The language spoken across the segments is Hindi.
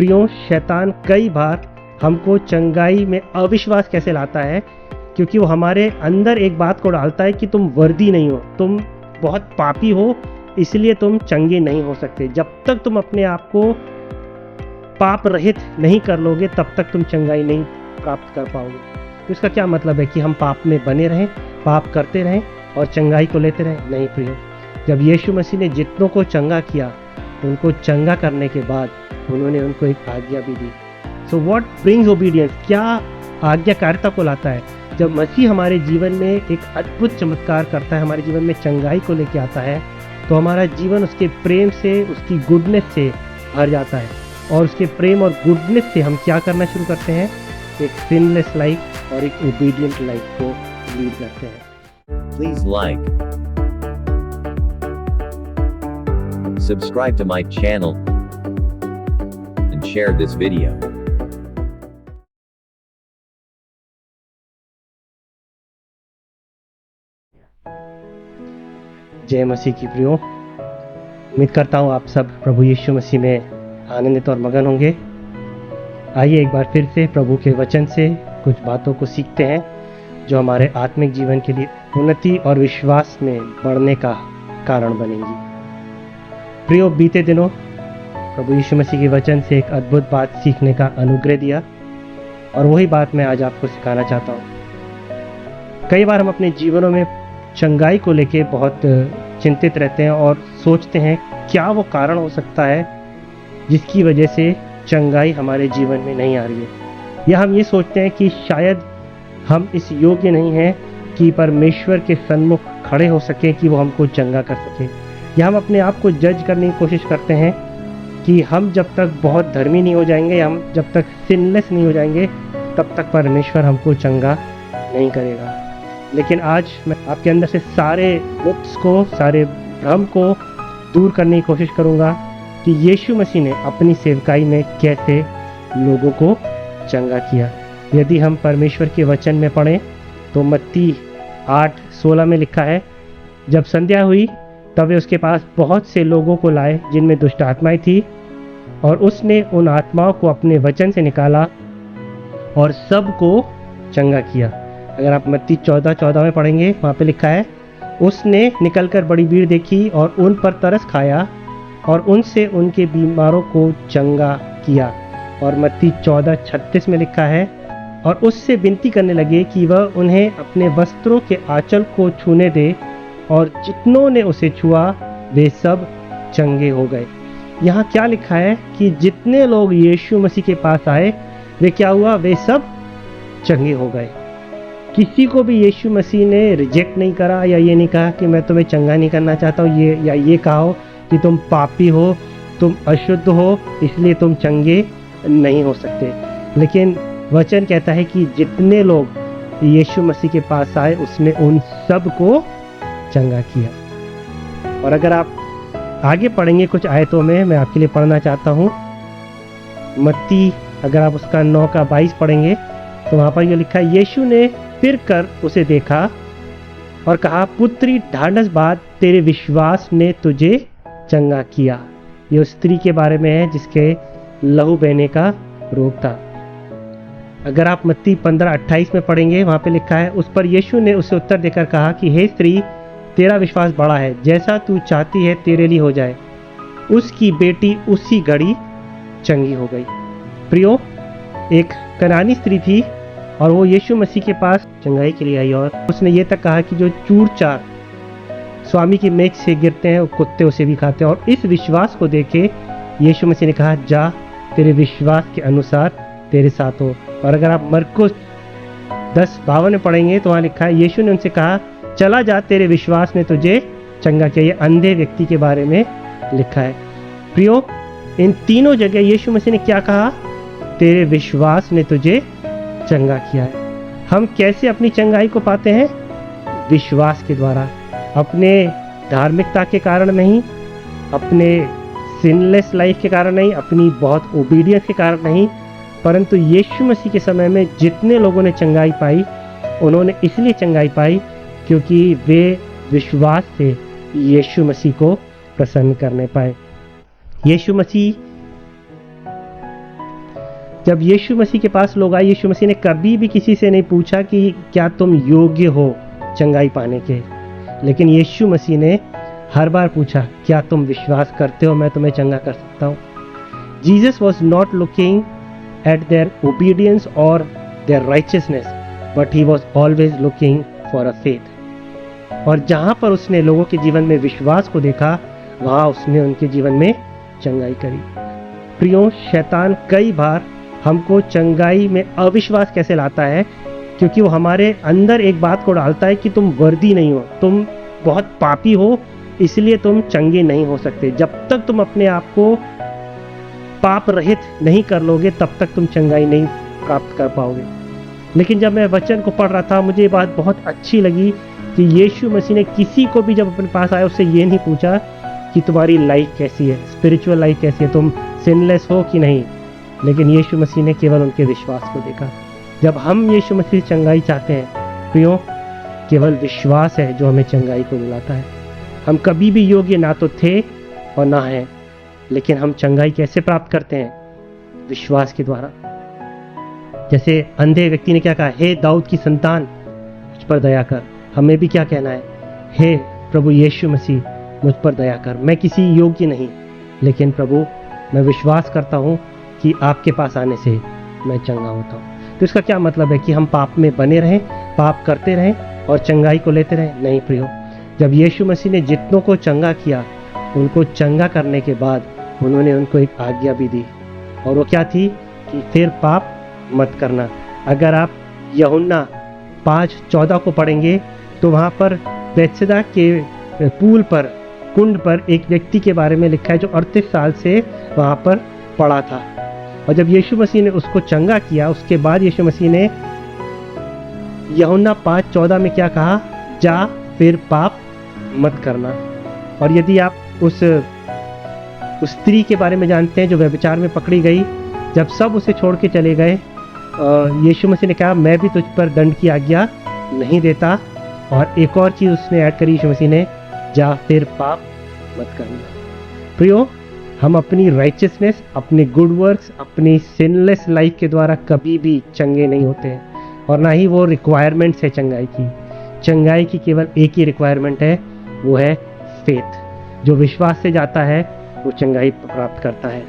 प्रियो, शैतान कई बार हमको चंगाई में अविश्वास कैसे लाता है, क्योंकि वो हमारे अंदर एक बात को डालता है कि तुम वर्दी नहीं हो, तुम बहुत पापी हो, इसलिए तुम चंगे नहीं हो सकते। जब तक तुम अपने आप को पाप रहित नहीं कर लोगे तब तक तुम चंगाई नहीं प्राप्त कर पाओगे। तो इसका क्या मतलब है कि हम पाप में बने रहें, पाप करते रहें और चंगाई को लेते रहें? नहीं प्रियो, जब यीशु मसीह ने जितनों को चंगा किया, उनको चंगा करने के बाद उन्होंने उनको एक आज्ञा भी दी। सो व्हाट ब्रिंग्स ओबीडियंस, क्या आज्ञाकारिता को लाता है? जब मसीह हमारे जीवन में एक अद्भुत चमत्कार करता है, हमारे जीवन में चंगाई को लेके आता है, तो हमारा जीवन उसके प्रेम से, उसकी गुडनेस से भर जाता है। और उसके प्रेम और गुडनेस से हम क्या करना शुरू करते हैं? एक सिनलेस लाइफ और एक ओबीडियंट लाइफ को लीड करते हैं। Please like, subscribe to my channel, and share this video. जय मसीह की प्रियो, उम्मीद करता हूँ आप सब प्रभु यीशु मसीह में आनंदित और मगन होंगे। आइए एक बार फिर से प्रभु के वचन से कुछ बातों को सीखते हैं जो हमारे आत्मिक जीवन के लिए उन्नति और विश्वास में बढ़ने का कारण बनेंगी। प्रियो, बीते दिनों प्रभु यीशु मसीह के वचन से एक अद्भुत बात सीखने का अनुग्रह दिया और वही बात मैं आज आपको सिखाना चाहता हूँ। कई बार हम अपने जीवनों में चंगाई को लेके बहुत चिंतित रहते हैं और सोचते हैं क्या वो कारण हो सकता है जिसकी वजह से चंगाई हमारे जीवन में नहीं आ रही है। या हम ये सोचते हैं कि शायद हम इस योग्य नहीं हैं कि परमेश्वर के सन्मुख खड़े हो सके कि वो हमको चंगा कर सके। या हम अपने आप को जज करने की कोशिश करते हैं कि हम जब तक बहुत धर्मी नहीं हो जाएंगे, हम जब तक सिनलेस नहीं हो जाएंगे, तब तक परमेश्वर हमको चंगा नहीं करेगा। लेकिन आज मैं आपके अंदर से सारे मिथ्स को, सारे भ्रम को दूर करने की कोशिश करूंगा कि यीशु मसीह ने अपनी सेवकाई में कैसे लोगों को चंगा किया। यदि हम परमेश्वर के वचन में पढ़ें तो मत्ती 8:16 में लिखा है, जब संध्या हुई तब वे उसके पास बहुत से लोगों को लाए जिनमें दुष्ट आत्माएं थी, और उसने उन आत्माओं को अपने वचन से निकाला और सबको चंगा किया। अगर आप मत्ती 14:14 में पढ़ेंगे, वहाँ पे लिखा है, उसने निकलकर बड़ी भीड़ देखी और उन पर तरस खाया और उनसे उनके बीमारों को चंगा किया। और मत्ती 14:36 में लिखा है, और उससे विनती करने लगे कि वह उन्हें अपने वस्त्रों के आंचल को छूने दे, और जितनों ने उसे छुआ वे सब चंगे हो गए। यहाँ क्या लिखा है कि जितने लोग यीशु मसीह के पास आए वे क्या हुआ? वे सब चंगे हो गए। किसी को भी यीशु मसीह ने रिजेक्ट नहीं करा या ये नहीं कहा कि मैं तुम्हें चंगा नहीं करना चाहता हूँ, ये कहा कि तुम पापी हो, तुम अशुद्ध हो, इसलिए तुम चंगे नहीं हो सकते। लेकिन वचन कहता है कि जितने लोग यीशु मसीह के पास आए उसने उन सब को चंगा किया। और अगर आप आगे पढ़ेंगे कुछ आयतों में, मैं आपके लिए पढ़ना चाहता हूँ मत्ती, अगर आप उसका 9:22 पढ़ेंगे तो वहाँ पर यह लिखा है, यीशु ने फिर कर उसे देखा और कहा, पुत्री ढाढ़स बाँध, तेरे विश्वास ने तुझे चंगा किया। ये उस स्त्री के बारे में है जिसके लहू बहने का रोग था। अगर आप मत्ती 15:28 में पढ़ेंगे, वहाँ पे लिखा है, उस पर यीशु ने उसे उत्तर देकर कहा कि हे स्त्री, तेरा विश्वास बड़ा है, जैसा तू चाहती है तेरे लिए हो जाए। उसकी बेटी उसी घड़ी चंगी हो गई। प्रियो, एक कनानी स्त्री थी और वो यीशु मसीह के पास चंगाई के लिए आई और उसने ये तक कहा कि जो चूर चार स्वामी की मेज से गिरते हैं वो कुत्ते उसे भी खाते हैं। और इस विश्वास को देखे यीशु मसीह ने कहा, जा, तेरे विश्वास के अनुसार तेरे साथ हो। और अगर आप मरकुस 10:52 में पढ़ेंगे तो वहाँ लिखा है, यीशु ने उनसे कहा, चला जा, तेरे विश्वास ने तुझे चंगा किया। ये अंधे व्यक्ति के बारे में लिखा है। प्रियो, इन तीनों जगह यीशु मसीह ने क्या कहा? तेरे विश्वास ने तुझे चंगा किया है। हम कैसे अपनी चंगाई को पाते हैं? विश्वास के द्वारा। अपने धार्मिकता के कारण नहीं, अपने सिनलेस लाइफ के कारण नहीं, अपनी बहुत ओबीडियंस के कारण नहीं, परंतु यीशु मसीह के समय में जितने लोगों ने चंगाई पाई, उन्होंने इसलिए चंगाई पाई क्योंकि वे विश्वास से यीशु मसीह को प्रसन्न करने पाए। यीशु मसीह जब यीशु मसीह के पास लोग आए, यीशु मसीह ने कभी भी किसी से नहीं पूछा कि क्या तुम योग्य हो चंगाई पाने के, लेकिन यीशु मसीह ने हर बार पूछा, क्या तुम विश्वास करते हो मैं तुम्हें चंगा कर सकता हूँ। Jesus was not looking at their obedience और their righteousness, but he was always looking for a faith. और जहाँ पर उसने लोगों के जीवन में विश्वास को देखा, वहाँ उसने उनके जीवन में चंगाई करी। प्रियो, शैतान कई बार हमको चंगाई में अविश्वास कैसे लाता है, क्योंकि वो हमारे अंदर एक बात को डालता है कि तुम वर्दी नहीं हो, तुम बहुत पापी हो, इसलिए तुम चंगे नहीं हो सकते। जब तक तुम अपने आप को पाप रहित नहीं कर लोगे, तब तक तुम चंगाई नहीं प्राप्त कर पाओगे। लेकिन जब मैं वचन को पढ़ रहा था, मुझे ये बात बहुत अच्छी लगी कि यीशु मसीह ने किसी को भी जब अपने पास आया, उससे ये नहीं पूछा कि तुम्हारी लाइफ कैसी है, स्पिरिचुअल लाइफ कैसी है, तुम सिनलेस हो कि नहीं, लेकिन यीशु मसीह ने केवल उनके विश्वास को देखा। जब हम यीशु मसीह से चंगाई चाहते हैं प्रियो, केवल विश्वास है जो हमें चंगाई को दिलाता है। हम कभी भी योग्य ना तो थे और ना हैं, लेकिन हम चंगाई कैसे प्राप्त करते हैं? विश्वास के द्वारा। जैसे अंधे व्यक्ति ने क्या कहा, हे दाऊद की संतान मुझ पर दया कर। हमें भी क्या कहना है, हे प्रभु यीशु मसीह मुझ पर दया कर। मैं किसी योग्य नहीं, लेकिन प्रभु मैं विश्वास करता हूँ कि आपके पास आने से मैं चंगा होता हूँ। तो इसका क्या मतलब है कि हम पाप में बने रहें, पाप करते रहें और चंगाई को लेते रहें? नहीं प्रियो, जब यीशु मसीह ने जितनों को चंगा किया, उनको चंगा करने के बाद उन्होंने उनको एक आज्ञा भी दी, और वो क्या थी कि फिर पाप मत करना। अगर आप यूहन्ना 5:14 को पढ़ेंगे तो वहाँ पर बेथसदा के पूल पर, कुंड पर एक व्यक्ति के बारे में लिखा है जो 38 साल से वहाँ पर पड़ा था। और जब यीशु मसीह ने उसको चंगा किया, उसके बाद यीशु मसीह ने यूहन्ना 5:14 में क्या कहा, जा फिर पाप मत करना। और यदि आप उस स्त्री के बारे में जानते हैं जो व्यभिचार में पकड़ी गई, जब सब उसे छोड़ के चले गए, यीशु मसीह ने कहा मैं भी तुझ पर दंड की आज्ञा नहीं देता। और एक और चीज़ उसने ऐड करी यीशु मसीह ने, जा फिर पाप मत करना। प्रियो, हम अपनी राइचियसनेस, अपने गुड वर्क्स, अपनी सिनलेस लाइफ के द्वारा कभी भी चंगे नहीं होते हैं, और ना ही वो रिक्वायरमेंट्स है चंगाई की। चंगाई की केवल एक ही रिक्वायरमेंट है, वो है फेथ। जो विश्वास से जाता है वो चंगाई प्राप्त करता है।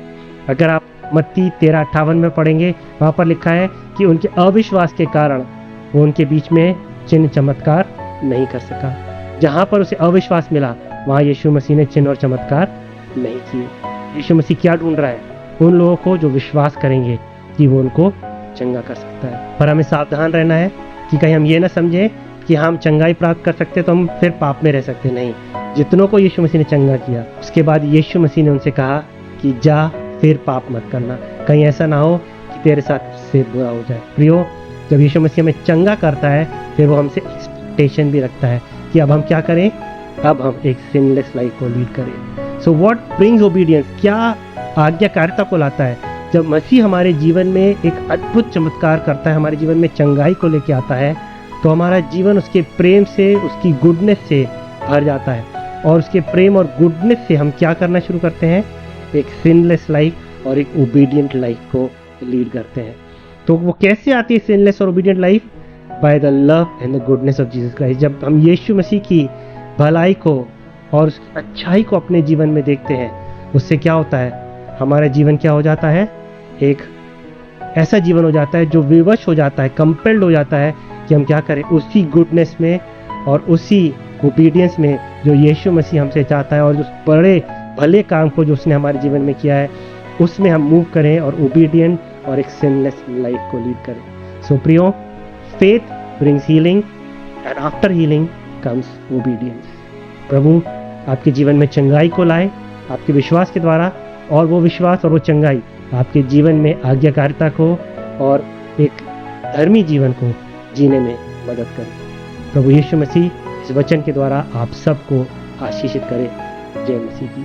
अगर आप मत्ती 13:58 में पढ़ेंगे, वहाँ पर लिखा है कि उनके अविश्वास के कारण वो उनके बीच में चिन्ह चमत्कार नहीं कर सका। जहाँ पर उसे अविश्वास मिला, वहाँ यीशु मसीह ने चिन्ह और चमत्कार नहीं किए। यीशु मसीह क्या ढूंढ रहा है? उन लोगों को जो विश्वास करेंगे कि वो उनको चंगा कर सकता है। पर हमें सावधान रहना है कि कहीं हम ये ना समझें कि हम चंगाई प्राप्त कर सकते तो हम फिर पाप में रह सकते। नहीं, जितनों को यीशु मसीह ने चंगा किया, उसके बाद यीशु मसीह ने उनसे कहा कि जा फिर पाप मत करना। कहीं ऐसा ना हो कि तेरे साथ से बुरा हो जाए। प्रियो, जब यीशु मसीह हमें चंगा करता है, फिर वो हमसे एक्सपेक्टेशन भी रखता है कि अब हम क्या करें, अब हम एक सिनलेस लाइफ को लीड करें। सो व्हाट ब्रिंग्स ओबीडियंस, क्या आज्ञाकारिता को लाता है? जब मसीह हमारे जीवन में एक अद्भुत चमत्कार करता है, हमारे जीवन में चंगाई को लेके आता है, तो हमारा जीवन उसके प्रेम से, उसकी गुडनेस से भर जाता है। और उसके प्रेम और गुडनेस से हम क्या करना शुरू करते हैं? एक सिनलेस लाइफ और एक ओबीडियंट लाइफ को लीड करते हैं। तो वो कैसे आती है सिनलेस और obedient life? By the love and the goodness of Jesus Christ. जब हम यीशु मसीह की भलाई को और उस अच्छाई को अपने जीवन में देखते हैं, उससे क्या होता है? हमारा जीवन क्या हो जाता है? एक ऐसा जीवन हो जाता है जो विवश हो जाता है, कंपेल्ड हो जाता है कि हम क्या करें, उसी गुडनेस में और उसी ओबीडियंस में जो यीशु मसीह हमसे चाहता है, और उस बड़े भले काम को जो उसने हमारे जीवन में किया है, उसमें हम मूव करें और ओबीडियंट और एक सिनलेस लाइफ को लीड करें। सो प्रियो, faith brings healing and after healing comes obedience. प्रभु आपके जीवन में चंगाई को लाए आपके विश्वास के द्वारा, और वो विश्वास और वो चंगाई आपके जीवन में आज्ञाकारिता को और एक धर्मी जीवन को जीने में मदद करे। प्रभु यीशु मसीह इस वचन के द्वारा आप सबको आशीषित करे। जय मसीह की।